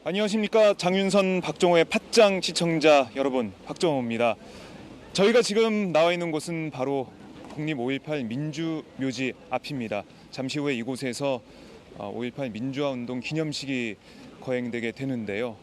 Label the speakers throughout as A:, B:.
A: 안녕하십니까. 장윤선 박정호의 팟짱 시청자 여러분, 박정호입니다. 저희가 지금 나와 있는 곳은 바로 국립 5.18 민주묘지 앞입니다. 잠시 후에 이곳에서 5.18 민주화운동 기념식이 거행되게 되는데요.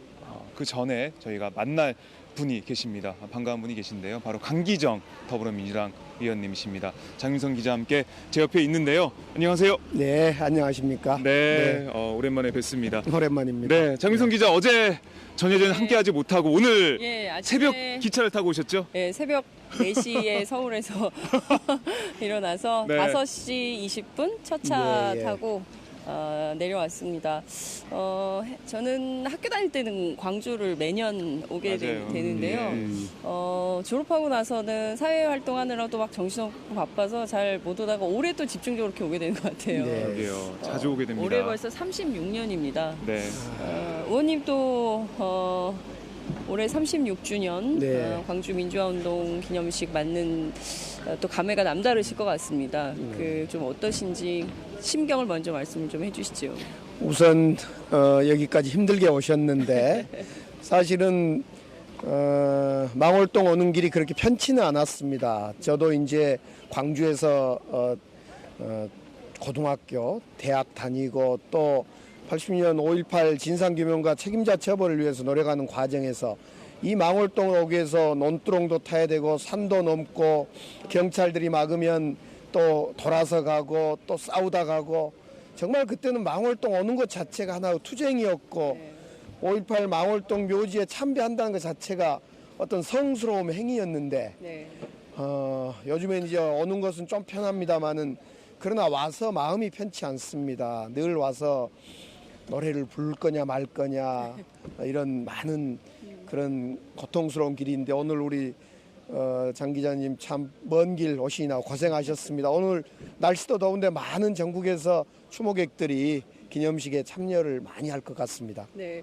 A: 그 전에 저희가 만날 분이 계십니다. 반가운 분이 계신데요. 바로 강기정 더불어민주당 위원님이십니다. 장윤선 기자와 함께 제 옆에 있는데요. 안녕하세요.
B: 네, 안녕하십니까.
A: 네, 오랜만에 뵙습니다.
B: 오랜만입니다.
A: 네, 장윤선 기자 어제 저녁에는 함께하지 못하고 오늘
C: 아침에,
A: 새벽 기차를 타고 오셨죠?
C: 네, 새벽 4시에 서울에서 일어나서
A: 네.
C: 5시 20분 첫 차
B: 예.
C: 타고 내려왔습니다. 저는 학교 다닐 때는 광주를 매년 오게
A: 맞아요.
C: 되는데요.
A: 예.
C: 졸업하고 나서는 사회 활동하느라도 막 정신없고 바빠서 잘 못 오다가 올해 또 집중적으로 이렇게 오게 되는 것 같아요.
B: 네.
A: 그러게요. 자주 오게 됩니다.
C: 올해 벌써 36년입니다.
A: 네.
C: 의원님도 올해 36주년
B: 네.
C: 광주 민주화운동 기념식 맞는 또 감회가 남다르실 것 같습니다. 좀 어떠신지 심경을 먼저 말씀을 좀 해주시죠.
B: 우선 여기까지 힘들게 오셨는데 사실은 망월동 오는 길이 그렇게 편치는 않았습니다. 저도 이제 광주에서 고등학교, 대학 다니고 또 80년 5.18 진상규명과 책임자 처벌을 위해서 노력하는 과정에서 이 망월동을 오기 위해서 논두렁도 타야 되고 산도 넘고 경찰들이 막으면 또 돌아서 가고 또 싸우다 가고 정말 그때는 망월동 오는 것 자체가 하나의 투쟁이었고 5.18 망월동 묘지에 참배한다는 것 자체가 어떤 성스러움 행위였는데
C: 네.
B: 요즘엔 이제 오는 것은 좀 편합니다만은 그러나 와서 마음이 편치 않습니다. 늘 와서 노래를 부를 거냐 말 거냐 이런 많은 그런 고통스러운 길인데 오늘 우리 장 기자님 참 먼 길 오시느라 고생하셨습니다. 오늘 날씨도 더운데 많은 전국에서 추모객들이 기념식에 참여를 많이 할 것 같습니다.
C: 네.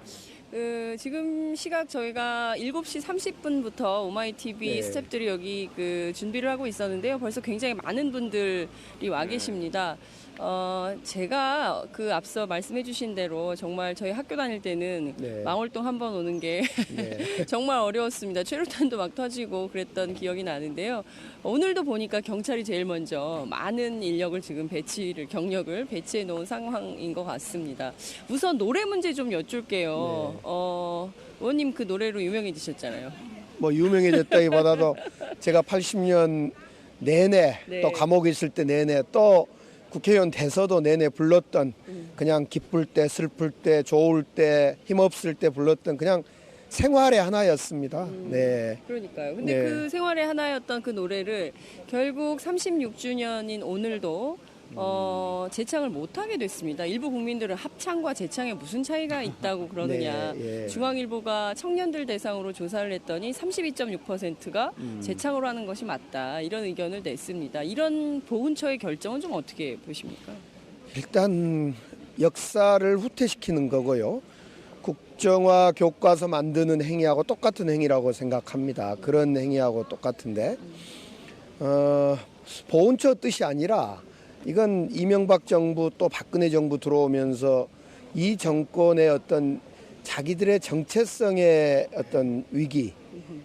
C: 지금 시각 저희가 7시 30분부터 오마이TV
B: 네.
C: 스태프들이 여기 준비를 하고 있었는데요. 벌써 굉장히 많은 분들이 와 계십니다. 제가 앞서 말씀해 주신 대로 정말 저희 학교 다닐 때는
B: 네.
C: 망월동 한 번 오는 게
B: 네.
C: 정말 어려웠습니다. 최루탄도 막 터지고 그랬던 기억이 나는데요. 오늘도 보니까 경찰이 제일 먼저 많은 인력을 지금 경력을 배치해 놓은 상황인 것 같습니다. 우선 노래 문제 좀 여쭐게요. 의원님 그 노래로 유명해지셨잖아요.
B: 뭐 유명해졌다기보다도 제가 80년 내내
C: 네.
B: 또 감옥에 있을 때 내내 또 국회의원 돼서도 내내 불렀던 그냥 기쁠 때 슬플 때 좋을 때 힘없을 때 불렀던 그냥 생활의 하나였습니다. 네.
C: 그러니까요. 근데
B: 네.
C: 그 생활의 하나였던 그 노래를 결국 36주년인 오늘도 재창을 못하게 됐습니다. 일부 국민들은 합창과 재창에 무슨 차이가 있다고 그러느냐.
B: 네, 예.
C: 중앙일보가 청년들 대상으로 조사를 했더니 32.6%가 재창으로 하는 것이 맞다. 이런 의견을 냈습니다. 이런 보훈처의 결정은 좀 어떻게 보십니까?
B: 일단 역사를 후퇴시키는 거고요. 국정화 교과서 만드는 행위하고 똑같은 행위라고 생각합니다. 그런 행위하고 똑같은데 보훈처 뜻이 아니라 이건 이명박 정부 또 박근혜 정부 들어오면서 이 정권의 어떤 자기들의 정체성의 어떤 위기,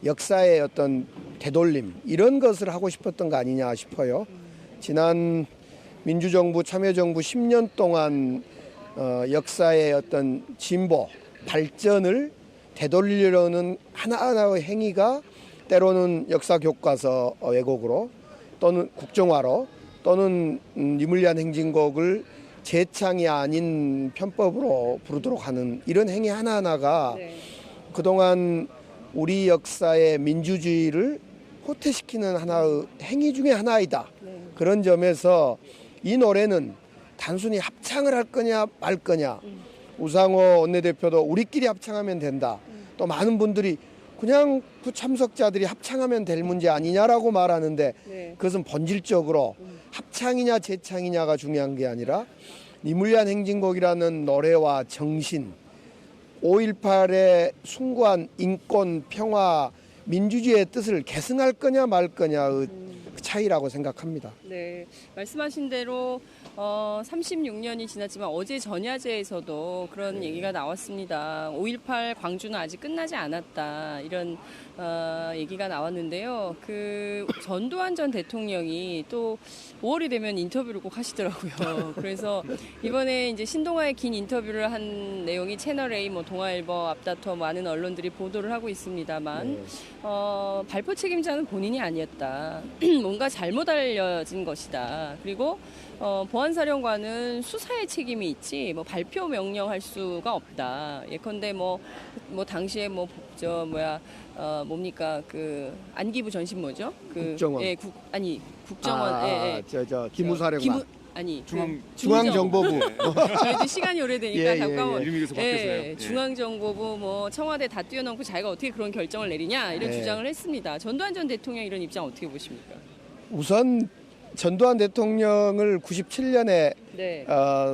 B: 역사의 어떤 되돌림 이런 것을 하고 싶었던 거 아니냐 싶어요. 지난 민주정부 참여정부 10년 동안 역사의 어떤 진보, 발전을 되돌리려는 하나하나의 행위가 때로는 역사교과서 왜곡으로 또는 국정화로 또는 니물리안 행진곡을 재창이 아닌 편법으로 부르도록 하는 이런 행위 하나하나가
C: 네.
B: 그동안 우리 역사의 민주주의를 후퇴시키는 하나의 행위 중에 하나이다.
C: 네.
B: 그런 점에서 이 노래는 단순히 합창을 할 거냐 말 거냐. 우상호 원내대표도 우리끼리 합창하면 된다. 또 많은 분들이 그냥 그 참석자들이 합창하면 될 문제 아니냐라고 말하는데
C: 네.
B: 그것은 본질적으로 합창이냐 재창이냐가 중요한 게 아니라 니물리안 행진곡이라는 노래와 정신 5.18의 숭고한 인권, 평화, 민주주의의 뜻을 계승할 거냐 말 거냐의 차이라고 생각합니다.
C: 네, 말씀하신 대로 36년이 지났지만 어제 전야제에서도 그런 얘기가 나왔습니다. 5.18 광주는 아직 끝나지 않았다 이런 얘기가 나왔는데요. 그 전두환 전 대통령이 또 5월이 되면 인터뷰를 꼭 하시더라고요. 그래서 이번에 이제 신동아의 긴 인터뷰를 한 내용이 채널A, 뭐 동아일보, 앞다퉈 많은 언론들이 보도를 하고 있습니다만 발포 책임자는 본인이 아니었다. 뭔가 잘못 알려진 것이다. 그리고 보안사령관은 수사의 책임이 있지 뭐 발표 명령할 수가 없다. 예컨대 뭐 당시에 뭡니까 그 안기부 전신모죠? 그
B: 국정원.
C: 예, 국정원.
B: 기무사령관.
C: 중앙정보부.
B: 중앙정보부.
C: 저희도 시간이 오래되니까 잠깐만.
A: 이름이 계속 바뀌었어요.
C: 중앙정보부 뭐 청와대 다 뛰어넘고 자기가 어떻게 그런 결정을 내리냐 이런 주장을 했습니다. 전두환 전 대통령 이런 입장 어떻게 보십니까?
B: 우선 전두환 대통령을 97년에
C: 네.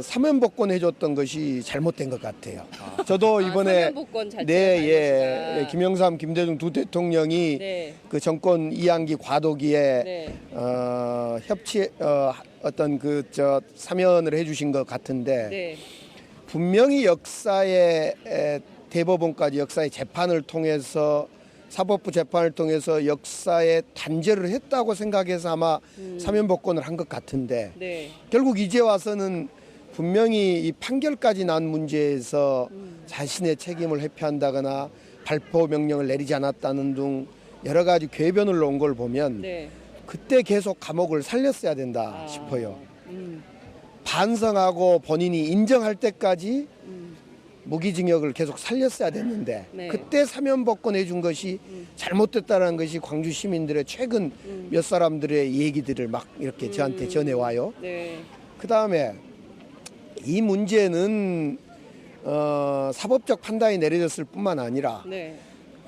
B: 사면복권 해줬던 것이 잘못된 것 같아요. 저도 이번에
C: 사면복권 자체가 아니었다.
B: 김영삼, 김대중 두 대통령이
C: 네.
B: 그 정권 2학기 과도기에
C: 네.
B: 어떤 사면을 해주신 것 같은데
C: 네.
B: 분명히 역사의 대법원까지 역사의 재판을 통해서 사법부 재판을 통해서 역사에 단죄를 했다고 생각해서 아마 사면복권을 한 것 같은데
C: 네.
B: 결국 이제 와서는 분명히 이 판결까지 난 문제에서 자신의 책임을 회피한다거나 발포 명령을 내리지 않았다는 등 여러 가지 궤변을 놓은 걸 보면
C: 네.
B: 그때 계속 감옥을 살렸어야 된다 싶어요. 반성하고 본인이 인정할 때까지 무기징역을 계속 살렸어야 됐는데
C: 네.
B: 그때 사면복권 해준 것이 잘못됐다는 것이 광주 시민들의 최근 몇 사람들의 얘기들을 막 이렇게 저한테 전해와요.
C: 네.
B: 그 다음에 이 문제는 사법적 판단이 내려졌을 뿐만 아니라
C: 네.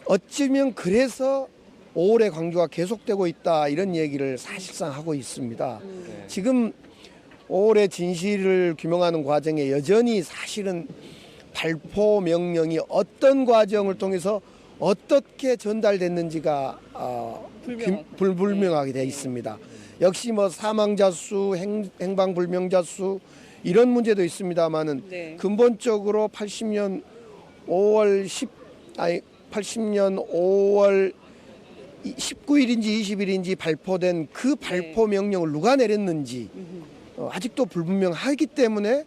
B: 어쩌면 그래서 5월의 광주가 계속되고 있다 이런 얘기를 사실상 하고 있습니다. 지금 5월의 진실을 규명하는 과정에 여전히 사실은 발포 명령이 어떤 과정을 통해서 어떻게 전달됐는지가 불분명하게 되어 있습니다. 역시 뭐 사망자 수, 행방 불명자 수 이런 문제도 있습니다만은
C: 네.
B: 근본적으로 80년 5월 19일인지 20일인지 발포된 그 발포 명령을 누가 내렸는지 아직도 불분명하기 때문에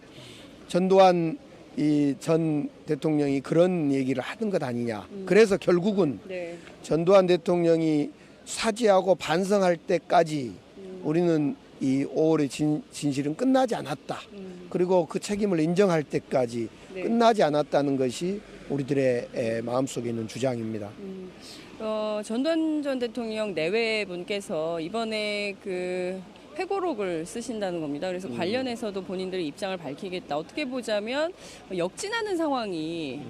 B: 전두환 이 전 대통령이 그런 얘기를 하는 것 아니냐. 그래서 결국은
C: 네.
B: 전두환 대통령이 사죄하고 반성할 때까지 우리는 이 5월의 진실은 끝나지 않았다. 그리고 그 책임을 인정할 때까지
C: 네.
B: 끝나지 않았다는 것이 우리들의 마음속에 있는 주장입니다.
C: 전두환 전 대통령 내외분께서 이번에 그 회고록을 쓰신다는 겁니다. 그래서 관련해서도 본인들의 입장을 밝히겠다. 어떻게 보자면 역진하는 상황이,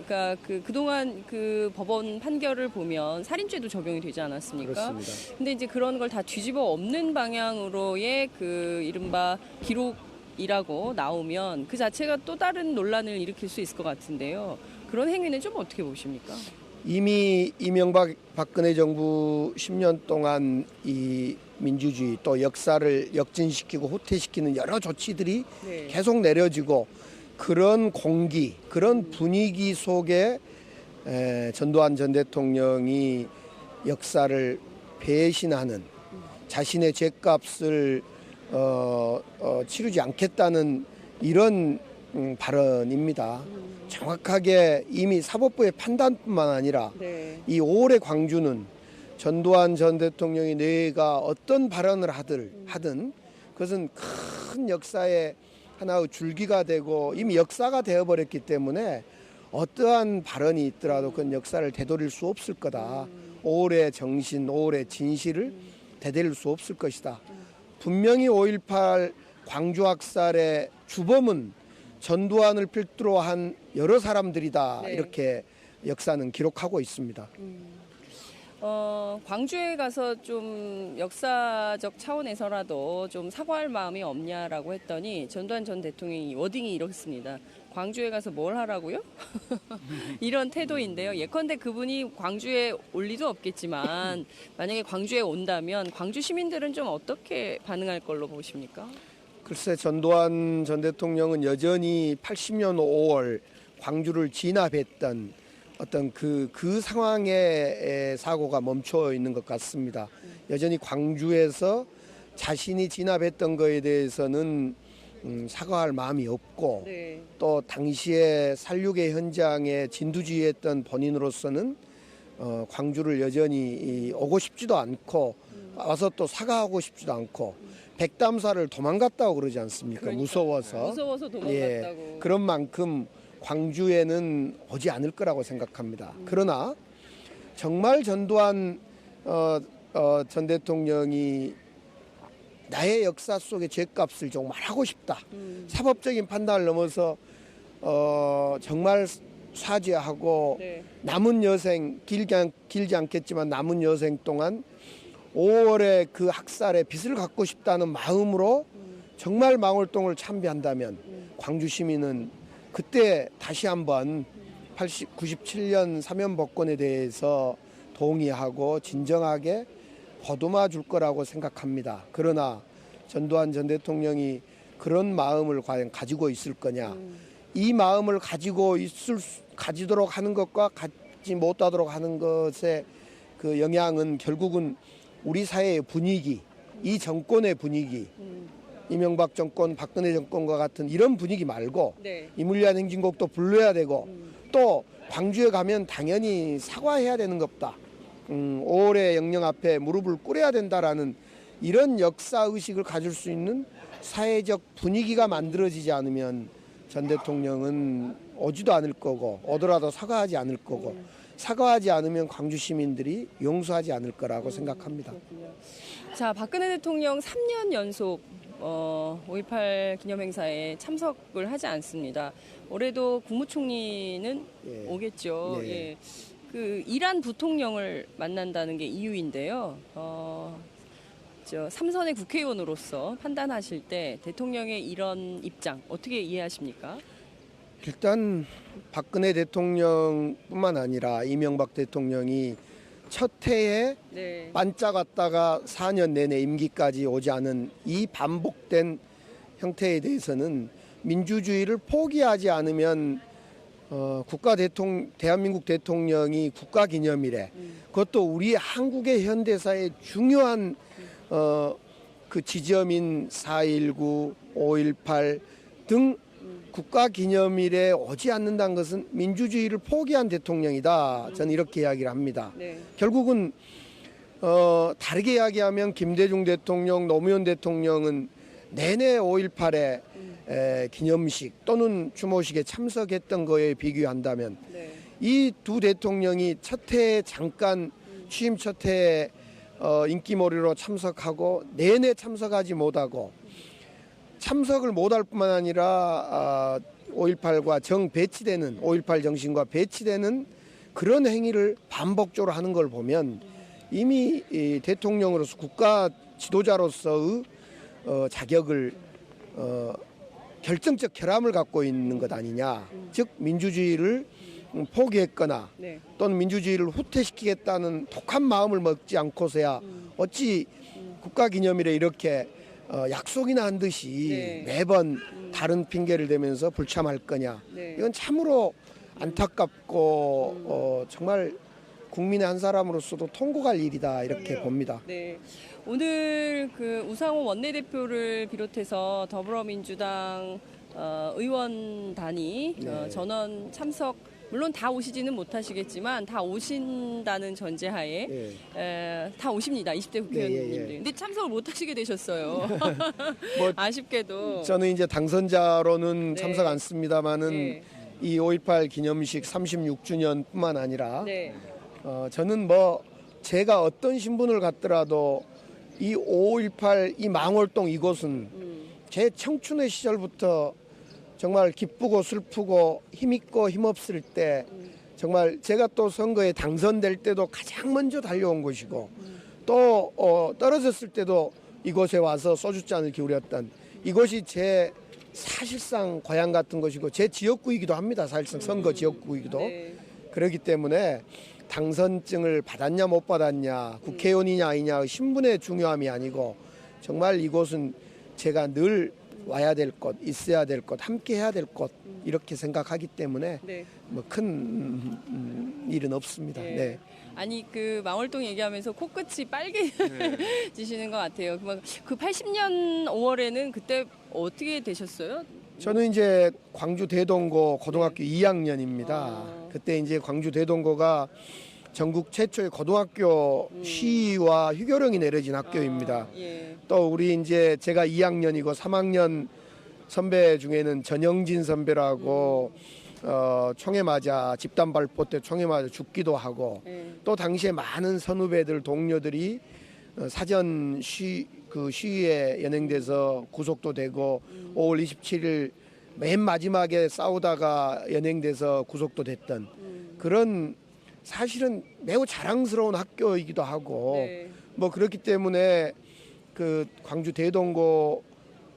C: 그러니까 그동안 그 법원 판결을 보면 살인죄도 적용이 되지 않았습니까?
B: 그렇습니다.
C: 근데 이제 그런 걸 다 뒤집어 엎는 방향으로의 그 이른바 기록이라고 나오면 그 자체가 또 다른 논란을 일으킬 수 있을 것 같은데요. 그런 행위는 좀 어떻게 보십니까?
B: 이미 이명박 박근혜 정부 10년 동안 이 민주주의 또 역사를 역진시키고 후퇴시키는 여러 조치들이
C: 네.
B: 계속 내려지고 그런 공기, 그런 분위기 속에 전두환 전 대통령이 역사를 배신하는 자신의 죗값을 치르지 않겠다는 이런 발언입니다. 정확하게 이미 사법부의 판단뿐만 아니라
C: 네.
B: 이 5월의 광주는 전두환 전 대통령이 뇌가 어떤 발언을 하든 그것은 큰 역사의 하나의 줄기가 되고 이미 역사가 되어버렸기 때문에 어떠한 발언이 있더라도 그건 역사를 되돌릴 수 없을 거다. 5월의 정신, 5월의 진실을 되돌릴 수 없을 것이다. 분명히 5.18 광주 학살의 주범은 전두환을 필두로 한 여러 사람들이다.
C: 네.
B: 이렇게 역사는 기록하고 있습니다.
C: 광주에 가서 좀 역사적 차원에서라도 좀 사과할 마음이 없냐라고 했더니 전두환 전 대통령이 워딩이 이렇습니다. 광주에 가서 뭘 하라고요? 이런 태도인데요. 예컨대 그분이 광주에 올 리도 없겠지만 만약에 광주에 온다면 광주 시민들은 좀 어떻게 반응할 걸로 보십니까?
B: 글쎄 전두환 전 대통령은 여전히 80년 5월 광주를 진압했던 어떤 그 상황의 사고가 멈춰 있는 것 같습니다. 여전히 광주에서 자신이 진압했던 거에 대해서는 사과할 마음이 없고
C: 네.
B: 또 당시에 살육의 현장에 진두지휘했던 본인으로서는 광주를 여전히 오고 싶지도 않고 와서 또 사과하고 싶지도 않고 백담사를 도망갔다고 그러지 않습니까?
C: 그러니까요.
B: 무서워서.
C: 무서워서 도망갔다고.
B: 그런 만큼 광주에는 오지 않을 거라고 생각합니다. 그러나 정말 전두환 전 대통령이 나의 역사 속의 죄값을 좀 말하고 싶다. 사법적인 판단을 넘어서 정말 사죄하고
C: 네.
B: 남은 여생 길지 않겠지만 남은 여생 동안 5월의 그 학살의 빚을 갚고 싶다는 마음으로 정말 망월동을 참배한다면 광주 시민은 그때 다시 한번 97년 사면복권에 대해서 동의하고 진정하게 보듬어 줄 거라고 생각합니다. 그러나 전두환 전 대통령이 그런 마음을 과연 가지고 있을 거냐. 이 마음을 가지도록 하는 것과 갖지 못하도록 하는 것의 그 영향은 결국은 우리 사회의 분위기, 이 정권의 분위기, 이명박 정권, 박근혜 정권과 같은 이런 분위기 말고
C: 네.
B: 이물리안 행진곡도 불러야 되고 또 광주에 가면 당연히 사과해야 되는 것다. 5월의 영령 앞에 무릎을 꿇어야 된다라는 이런 역사의식을 가질 수 있는 사회적 분위기가 만들어지지 않으면 전 대통령은 오지도 않을 거고 오더라도 사과하지 않을 거고 사과하지 않으면 광주 시민들이 용서하지 않을 거라고 생각합니다.
C: 자, 박근혜 대통령 3년 연속 5.18 기념행사에 참석을 하지 않습니다. 올해도 국무총리는
B: 예.
C: 오겠죠.
B: 예.
C: 예. 그 이란 부통령을 만난다는 게 이유인데요. 삼선의 국회의원으로서 판단하실 때 대통령의 이런 입장 어떻게 이해하십니까?
B: 일단 박근혜 대통령뿐만 아니라 이명박 대통령이 첫 해에
C: 네.
B: 반짝았다가 4년 내내 임기까지 오지 않은 이 반복된 형태에 대해서는 민주주의를 포기하지 않으면 대한민국 대통령이 국가기념일에 그것도 우리 한국의 현대사의 중요한 그 지점인 4.19, 5.18 등 국가기념일에 오지 않는다는 것은 민주주의를 포기한 대통령이다. 저는 이렇게 이야기를 합니다.
C: 네.
B: 결국은 다르게 이야기하면 김대중 대통령, 노무현 대통령은 내내 5.18에 기념식 또는 추모식에 참석했던 거에 비교한다면
C: 네.
B: 이 두 대통령이 첫 해에 잠깐 취임 첫 해에 인기몰이로 참석하고 내내 참석하지 못하고 참석을 못할 뿐만 아니라 5.18과 정배치되는 5.18 정신과 배치되는 그런 행위를 반복적으로 하는 걸 보면 이미 이 대통령으로서 국가 지도자로서의 자격을 결정적 결함을 갖고 있는 것 아니냐. 즉 민주주의를 포기했거나
C: 네.
B: 또는 민주주의를 후퇴시키겠다는 독한 마음을 먹지 않고서야 어찌 국가기념일에 이렇게 약속이나 한 듯이
C: 네.
B: 매번 다른 핑계를 대면서 불참할 거냐.
C: 네.
B: 이건 참으로 안타깝고 정말 국민의 한 사람으로서도 통곡할 일이다 이렇게 봅니다.
C: 네. 오늘 그 우상호 원내대표를 비롯해서 더불어민주당 의원단이
B: 네.
C: 전원 참석 물론 다 오시지는 못하시겠지만 다 오신다는 전제하에 다 오십니다. 20대 국회의원님들.
B: 예.
C: 근데 참석을 못 하시게 되셨어요.
B: 뭐
C: 아쉽게도.
B: 저는 이제 당선자로는
C: 네.
B: 참석 않습니다만은
C: 네.
B: 이 5.18 기념식 36주년뿐만 아니라
C: 네.
B: 저는 뭐 제가 어떤 신분을 갖더라도 이 5.18 이 망월동 이곳은 제 청춘의 시절부터 정말 기쁘고 슬프고 힘있고 힘없을 때 정말 제가 또 선거에 당선될 때도 가장 먼저 달려온 곳이고 또 떨어졌을 때도 이곳에 와서 소주잔을 기울였던 이곳이 제 사실상 고향 같은 것이고 제 지역구이기도 합니다. 사실상 선거 지역구이기도.
C: 네.
B: 그렇기 때문에 당선증을 받았냐 못 받았냐 국회의원이냐 아니냐 신분의 중요함이 아니고 정말 이곳은 제가 늘 와야 될 곳, 있어야 될 곳, 함께 해야 될 곳 이렇게 생각하기 때문에
C: 네.
B: 뭐 큰 일은 없습니다.
C: 네.
B: 네.
C: 아니 그 망월동 얘기하면서 코끝이 빨개지시는 것 같아요. 그 80년 5월에는 그때 어떻게 되셨어요?
B: 저는 이제 광주 대동고 고등학교 2학년입니다.
C: 아.
B: 그때 이제 광주 대동고가 전국 최초의 고등학교 시위와 휴교령이 내려진 학교입니다.
C: 예.
B: 또 우리 이제 제가 2학년이고 3학년 선배 중에는 전영진 선배라고 총에 맞아 집단 발포 때 총에 맞아 죽기도 하고
C: 예.
B: 또 당시에 많은 선후배들 동료들이 사전 시위에 연행돼서 구속도 되고 5월 27일 맨 마지막에 싸우다가 연행돼서 구속도 됐던 그런 사실은 매우 자랑스러운 학교이기도 하고
C: 네.
B: 뭐 그렇기 때문에 그 광주 대동고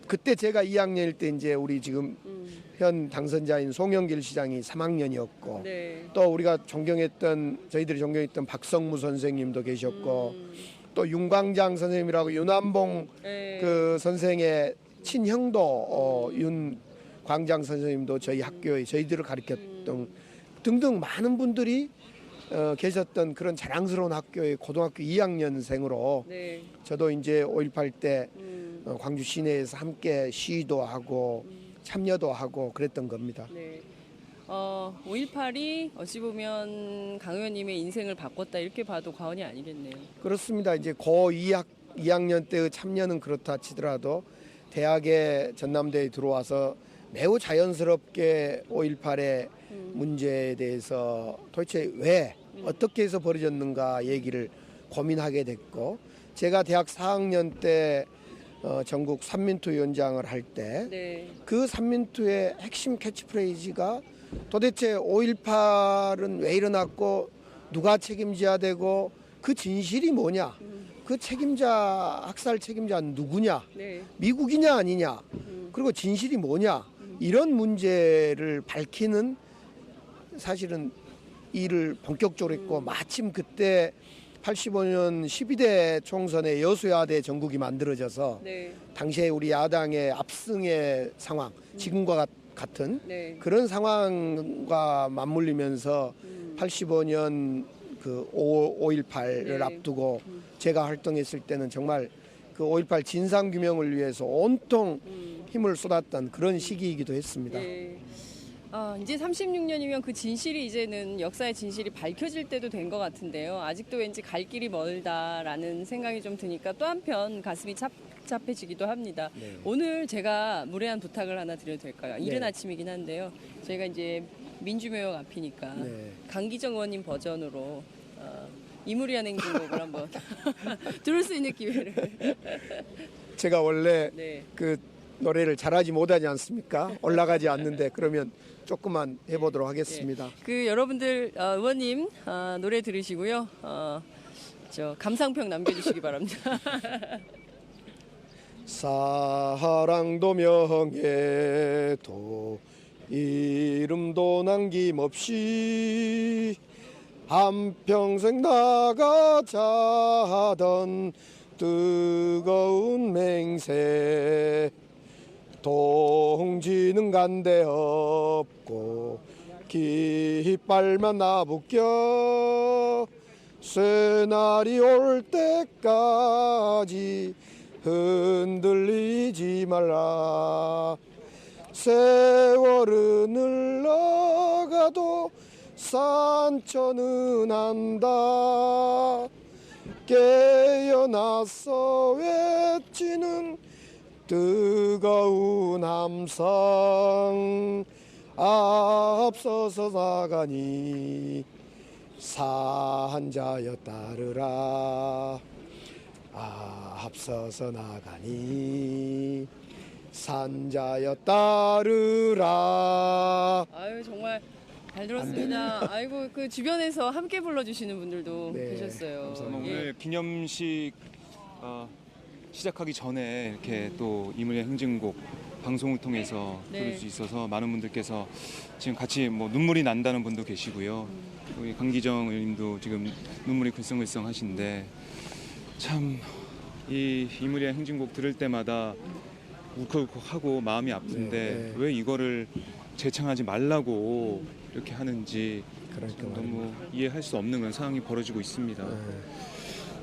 B: 그때 제가 2학년일 때 이제 우리 지금 현 당선자인 송영길 시장이 3학년이었고
C: 네.
B: 또 우리가 저희들이 존경했던 박성무 선생님도 계셨고 또 윤광장 선생님이라고 윤한봉
C: 네.
B: 그 선생의 친형도 윤광장 선생님도 저희 학교에 저희들을 가르쳤던 등등 많은 분들이 계셨던 그런 자랑스러운 학교의 고등학교 2학년생으로
C: 네.
B: 저도 이제 5.18 때 광주 시내에서 함께 시위도 하고 참여도 하고 그랬던 겁니다.
C: 네. 5.18이 어찌 보면 강 의원님의 인생을 바꿨다 이렇게 봐도 과언이 아니겠네요.
B: 그렇습니다. 이제 고 2학년 때의 참여는 그렇다 치더라도 대학에 전남대에 들어와서 매우 자연스럽게 5.18의 문제에 대해서 도대체 왜 어떻게 해서 벌어졌는가 얘기를 고민하게 됐고 제가 대학 4학년 때 전국 삼민투 위원장을 할 때
C: 네.
B: 그 삼민투의 핵심 캐치프레이즈가 도대체 5.18은 왜 일어났고 누가 책임져야 되고 그 진실이 뭐냐 그 학살 책임자는 누구냐
C: 네.
B: 미국이냐 아니냐 그리고 진실이 뭐냐 이런 문제를 밝히는 사실은 일을 본격적으로 했고 마침 그때 85년 12대 총선에 여수야대 전국이 만들어져서
C: 네.
B: 당시에 우리 야당의 압승의 상황 지금과 같은
C: 네.
B: 그런 상황과 맞물리면서 85년 그 5.18을
C: 네.
B: 앞두고 제가 활동했을 때는 정말 그 5.18 진상규명을 위해서 온통 힘을 쏟았던 그런 시기이기도 했습니다.
C: 네. 이제 36년이면 그 진실이 이제는 역사의 진실이 밝혀질 때도 된 것 같은데요. 아직도 왠지 갈 길이 멀다라는 생각이 좀 드니까 또 한편 가슴이 착잡해지기도 합니다.
B: 네.
C: 오늘 제가 무례한 부탁을 하나 드려도 될까요? 이른
B: 네.
C: 아침이긴 한데요. 저희가 이제 민주묘역 앞이니까
B: 네.
C: 강기정 의원님 버전으로 이무리한 행진곡을 한번 들을 수 있는 기회를.
B: 제가 원래
C: 네.
B: 그 노래를 잘하지 못하지 않습니까? 올라가지 않는데 그러면 조금만 해보도록 하겠습니다.
C: 그 여러분들 의원님 노래 들으시고요. 저 감상평 남겨주시기 바랍니다.
B: 사랑도 명예도 이름도 남김없이 한평생 나가자 하던 뜨거운 맹세 동지는 간데 없고 깃발만 나부껴 새날이 올 때까지 흔들리지 말라 세월은 흘러가도 산천은 한다 깨어나서 외치는 뜨거운 함성 앞서서 나가니 산자여 따르라 앞서서 나가니 산자여 따르라.
C: 아유 정말 잘 들었습니다. 아이고 그 주변에서 함께 불러주시는 분들도
B: 네,
C: 계셨어요.
B: 감사합니다.
C: 예.
A: 오늘 기념식 시작하기 전에 이렇게 또 이무리의 행진곡 방송을 통해서
C: 네.
A: 들을 수 있어서 많은 분들께서 지금 같이 뭐 눈물이 난다는 분도 계시고요. 우리 강기정 의원님도 지금 눈물이 글썽글썽하신데 참 이 이무리의 행진곡 들을 때마다 울컥울컥하고 마음이 아픈데
B: 네.
A: 왜 이거를 재창하지 말라고 이렇게 하는지
B: 그러니까
A: 너무 이해할 수 없는 그런 상황이 벌어지고 있습니다.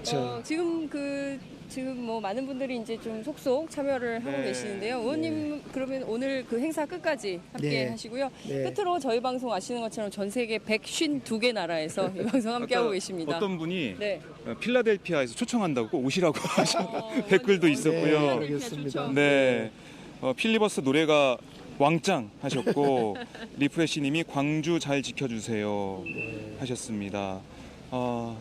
A: 자,
C: 지금 뭐 많은 분들이 이제 좀 속속 참여를 하고
A: 네.
C: 계시는데요. 의원님 그러면 오늘 그 행사 끝까지 함께
B: 네.
C: 하시고요.
B: 네.
C: 끝으로 저희 방송 아시는 것처럼 전 세계 152개 나라에서 이 방송 함께 하고
A: 아까
C: 계십니다.
A: 어떤 분이
C: 네.
A: 필라델피아에서 초청한다고 꼭 오시라고 하신 댓글도
C: 네,
A: 있었고요.
B: 알겠습니다.
A: 네, 필리버스 노래가 왕짱 하셨고 리프레시님이 광주 잘 지켜주세요 하셨습니다.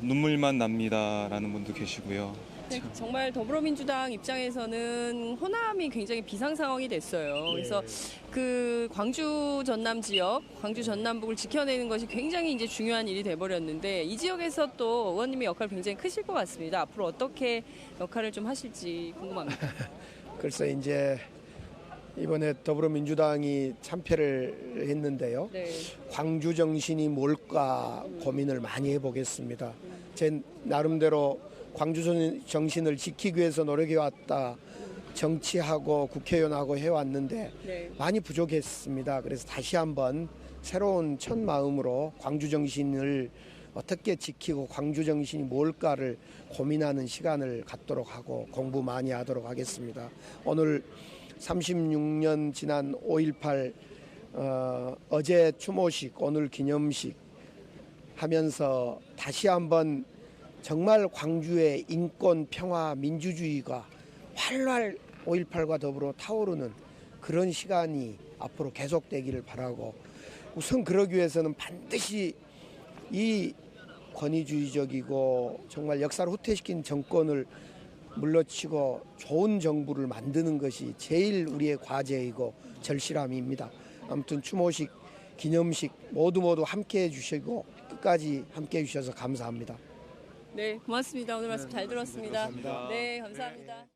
A: 눈물만 납니다라는 분도 계시고요.
C: 네, 정말 더불어민주당 입장에서는 호남이 굉장히 비상 상황이 됐어요. 그래서 그 광주 전남 지역, 광주 전남북을 지켜내는 것이 굉장히 이제 중요한 일이 돼버렸는데 이 지역에서 또 의원님의 역할 굉장히 크실 것 같습니다. 앞으로 어떻게 역할을 좀 하실지 궁금합니다.
B: 글쎄 이제 이번에 더불어민주당이 참패를 했는데요.
C: 네.
B: 광주 정신이 뭘까 고민을 많이 해보겠습니다. 제 나름대로 광주 정신을 지키기 위해서 노력해왔다. 정치하고 국회의원하고 해왔는데
C: 네.
B: 많이 부족했습니다. 그래서 다시 한번 새로운 첫 마음으로 광주 정신을 어떻게 지키고 광주 정신이 뭘까를 고민하는 시간을 갖도록 하고 공부 많이 하도록 하겠습니다. 오늘 36년 지난 5.18 어제 추모식 오늘 기념식 하면서 다시 한번 정말 광주의 인권, 평화, 민주주의가 활활 5.18과 더불어 타오르는 그런 시간이 앞으로 계속되기를 바라고 우선 그러기 위해서는 반드시 이 권위주의적이고 정말 역사를 후퇴시킨 정권을 물러치고 좋은 정부를 만드는 것이 제일 우리의 과제이고 절실함입니다. 아무튼 추모식, 기념식 모두 함께해 주시고 끝까지 함께해 주셔서 감사합니다.
C: 네, 고맙습니다. 오늘 말씀 잘 들었습니다.
A: 감사합니다.
C: 네, 감사합니다.